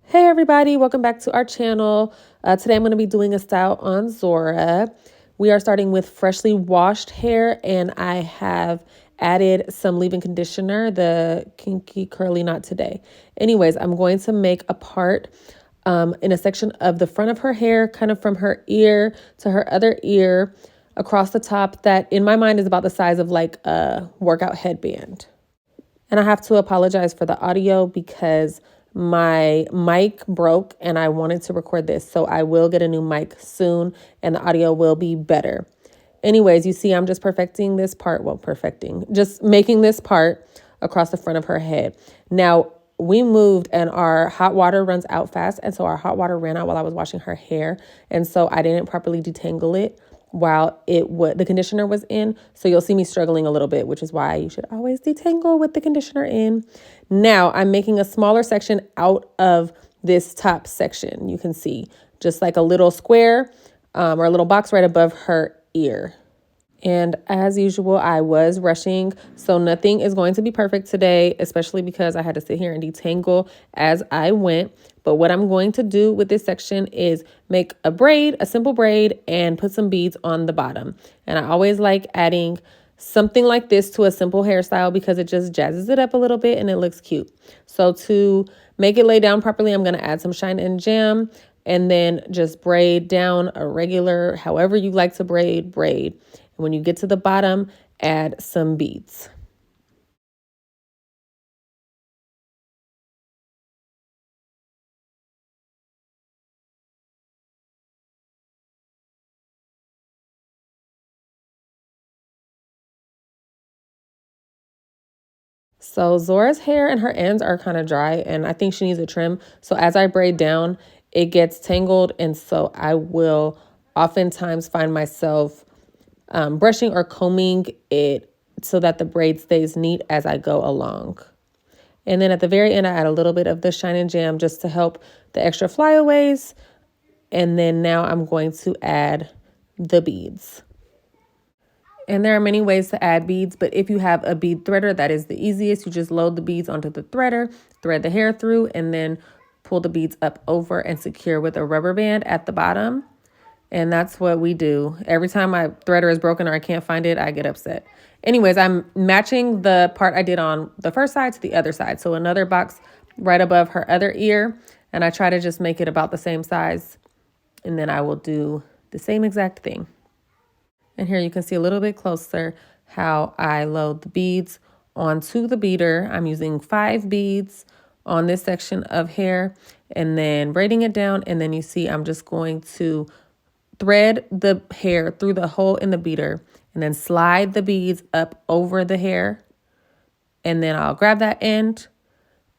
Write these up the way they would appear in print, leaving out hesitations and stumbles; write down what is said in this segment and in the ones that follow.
Hey everybody, welcome back to our channel. Today I'm going to be doing a style on Zora. We are starting with freshly washed hair, and I have added some leave-in conditioner, the Kinky Curly Knot today. Anyways, I'm going to make a part in a section of the front of her hair, kind of from her ear to her other ear across the top, that in my mind is about the size of like a workout headband. And I have to apologize for the audio because my mic broke and I wanted to record this. So I will get a new mic soon and the audio will be better. Anyways, you see, I'm just perfecting this part. Well, just making this part across the front of her head. Now, we moved and our hot water runs out fast. And so our hot water ran out while I was washing her hair. And so I didn't properly detangle it while the conditioner was in. So you'll see me struggling a little bit, which is why you should always detangle with the conditioner in. Now I'm making a smaller section out of this top section. You can see just like a little square or a little box right above her ear. And as usual, I was rushing, so nothing is going to be perfect today, especially because I had to sit here and detangle as I went. But what I'm going to do with this section is make a simple braid, and put some beads on the bottom. And I always like adding something like this to a simple hairstyle because it just jazzes it up a little bit and it looks cute. So to make it lay down properly, I'm going to add some Shine and Jam and then just braid down a regular, however you like to braid. When you get to the bottom, add some beads. So Zora's hair and her ends are kind of dry and I think she needs a trim. So as I braid down, it gets tangled. And so I will oftentimes find myself brushing or combing it so that the braid stays neat as I go along. And then at the very end, I add a little bit of the Shine and Jam just to help the extra flyaways. And then now I'm going to add the beads. And there are many ways to add beads, but if you have a bead threader, that is the easiest. You just load the beads onto the threader, thread the hair through, and then pull the beads up over and secure with a rubber band at the bottom. And that's what we do. Every time my threader is broken or I can't find it, I get upset. Anyways, I'm matching the part I did on the first side to the other side. So another box right above her other ear. And I try to just make it about the same size. And then I will do the same exact thing. And here you can see a little bit closer how I load the beads onto the beater. I'm using 5 beads on this section of hair and then braiding it down. And then you see I'm just going to thread the hair through the hole in the beater and then slide the beads up over the hair. And then I'll grab that end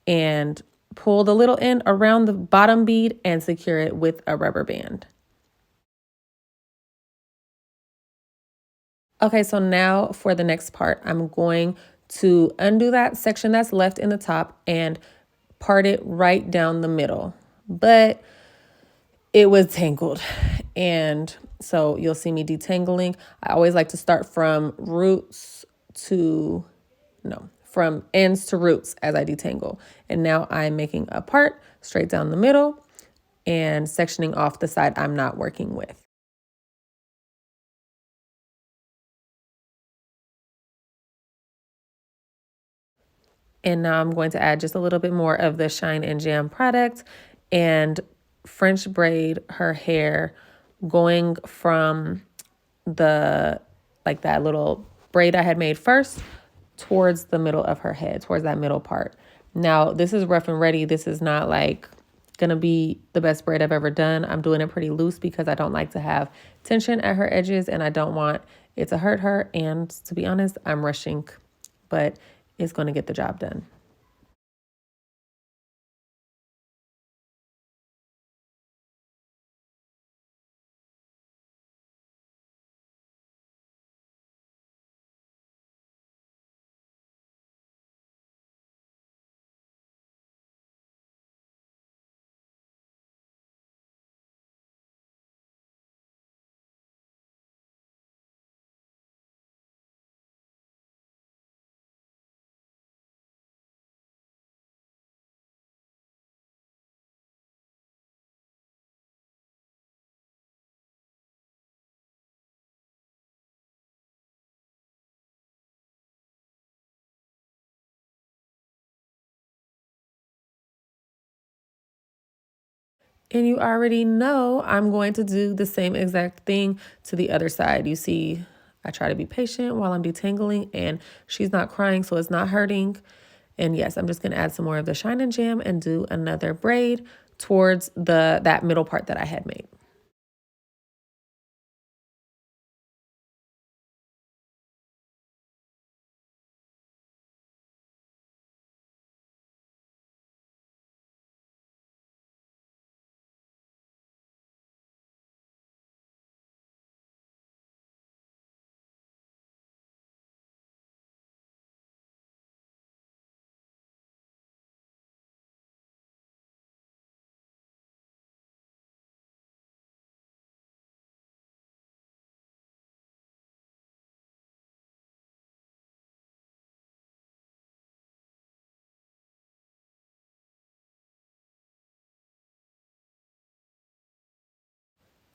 and pull the little end around the bottom bead and secure it with a rubber band. Okay, so now for the next part, I'm going to undo that section that's left in the top and part it right down the middle. But it was tangled. And so you'll see me detangling. I always like to start from from ends to roots as I detangle. And now I'm making a part straight down the middle and sectioning off the side I'm not working with. And now I'm going to add just a little bit more of the Shine and Jam product and French braid her hair, going from that little braid I had made first towards the middle of her head, towards that middle part. Now, this is rough and ready. This is not like gonna be the best braid I've ever done. I'm doing it pretty loose because I don't like to have tension at her edges and I don't want it to hurt her. And to be honest, I'm rushing, but it's going to get the job done. And you already know I'm going to do the same exact thing to the other side. You see, I try to be patient while I'm detangling, and she's not crying, so it's not hurting. And yes, I'm just going to add some more of the Shine and Jam and do another braid towards that middle part that I had made.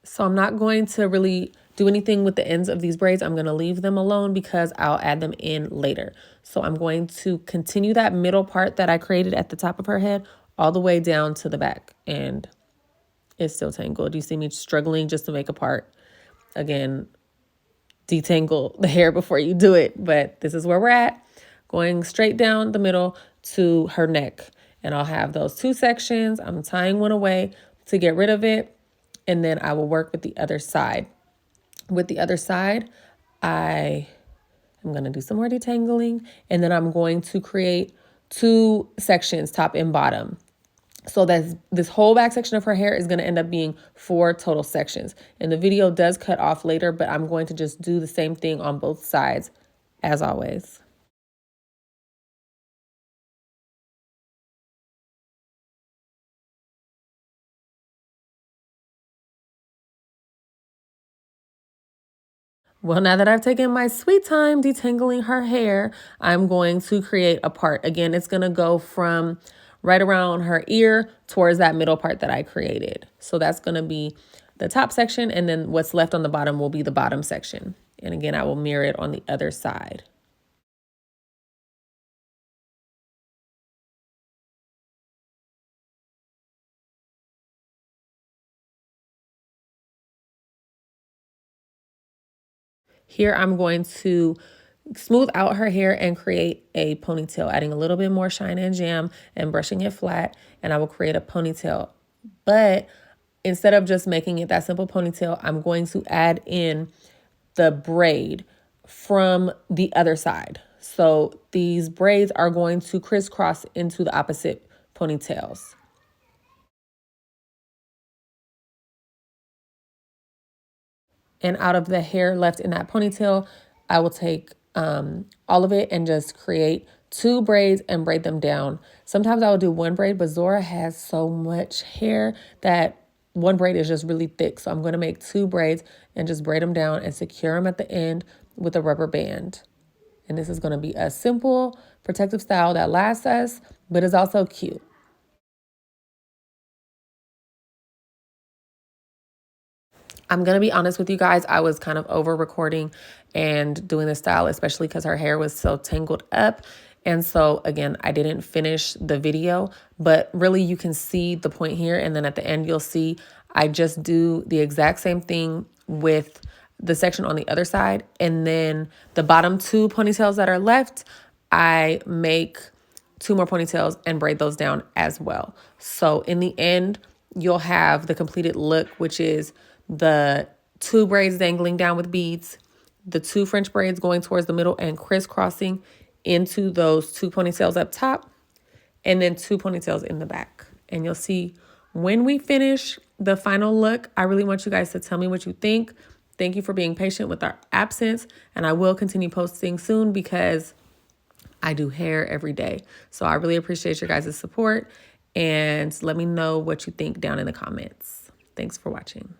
So I'm not going to really do anything with the ends of these braids. I'm going to leave them alone because I'll add them in later. So I'm going to continue that middle part that I created at the top of her head all the way down to the back. And it's still tangled. You see me struggling just to make a part. Again, detangle the hair before you do it. But this is where we're at. Going straight down the middle to her neck. And I'll have those two sections. I'm tying one away to get rid of it. And then I will work with the other side. With the other side, I'm going to do some more detangling. And then I'm going to create two sections, top and bottom. So that this whole back section of her hair is going to end up being 4 total sections. And the video does cut off later, but I'm going to just do the same thing on both sides as always. Well, now that I've taken my sweet time detangling her hair, I'm going to create a part. Again, it's going to go from right around her ear towards that middle part that I created. So that's going to be the top section, and then what's left on the bottom will be the bottom section. And again, I will mirror it on the other side. Here I'm going to smooth out her hair and create a ponytail, adding a little bit more Shine and Jam and brushing it flat, and I will create a ponytail. But instead of just making it that simple ponytail, I'm going to add in the braid from the other side. So these braids are going to crisscross into the opposite ponytails. And out of the hair left in that ponytail, I will take all of it and just create 2 braids and braid them down. Sometimes I will do 1 braid, but Zora has so much hair that 1 braid is just really thick. So I'm going to make 2 braids and just braid them down and secure them at the end with a rubber band. And this is going to be a simple protective style that lasts us, but is also cute. I'm going to be honest with you guys. I was kind of over recording and doing this style, especially because her hair was so tangled up. And so again, I didn't finish the video, but really you can see the point here. And then at the end, you'll see I just do the exact same thing with the section on the other side. And then the bottom 2 ponytails that are left, I make 2 more ponytails and braid those down as well. So in the end, you'll have the completed look, which is the 2 braids dangling down with beads, the 2 French braids going towards the middle and crisscrossing into those 2 ponytails up top, and then 2 ponytails in the back. And you'll see when we finish the final look, I really want you guys to tell me what you think. Thank you for being patient with our absence, and I will continue posting soon because I do hair every day. So I really appreciate your guys' support, and let me know what you think down in the comments. Thanks for watching.